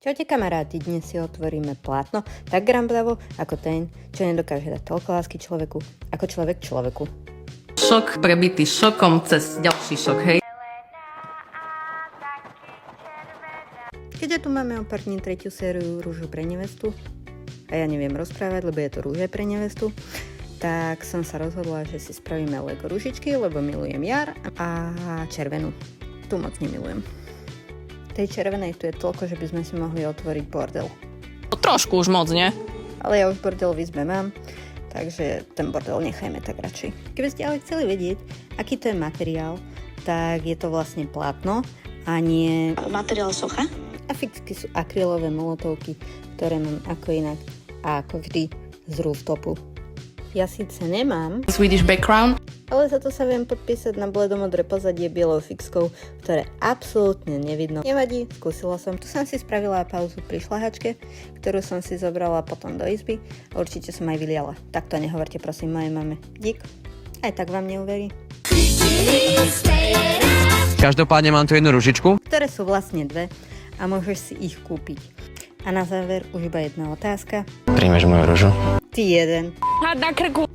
Čaute kamaráti, dnes si otvoríme plátno tak gramblavo ako ten, čo nedokáže dať toľko lásky človeku, ako človek človeku. Šok prebitý šokom cez ďalší šok, hej. Keďže tu máme o pár dní tretiu sériu Rúžu pre nevestu, a ja neviem rozprávať, lebo je to rúže pre nevestu, tak som sa rozhodla, že si spravíme Lego rúžičky, lebo milujem jar a červenú. Tu moc nemilujem. Tej červenej tu je toľko, že by sme si mohli otvoriť bordel. Trošku už moc, nie? Ale ja už bordel v izbe mám, takže ten bordel nechajme tak radšej. Keby ste ale chceli vedieť, aký to je materiál, tak je to vlastne plátno a nie... Materiál socha? A fixky sú akrylové molotovky, ktoré mám ako inak a ako vždy z rooftopu. Ja síce nemám, Swedish background. ale za to sa viem podpísať na bledomodré pozadie bielou fixkou, ktoré absolútne nevidno. Nevadí, skúsila som. Tu som si spravila pauzu pri šlahačke, ktorú som si zobrala potom do izby a určite som aj vyliala. Tak to nehovorte prosím mojej mame. Dík. Aj tak vám neuverí. Každopádne mám tu jednu ružičku. Ktoré sú vlastne dve a môžeš si ich kúpiť. A na záver už iba jedna otázka. Príjmeš moju ružu? Ty jeden. Had na krku.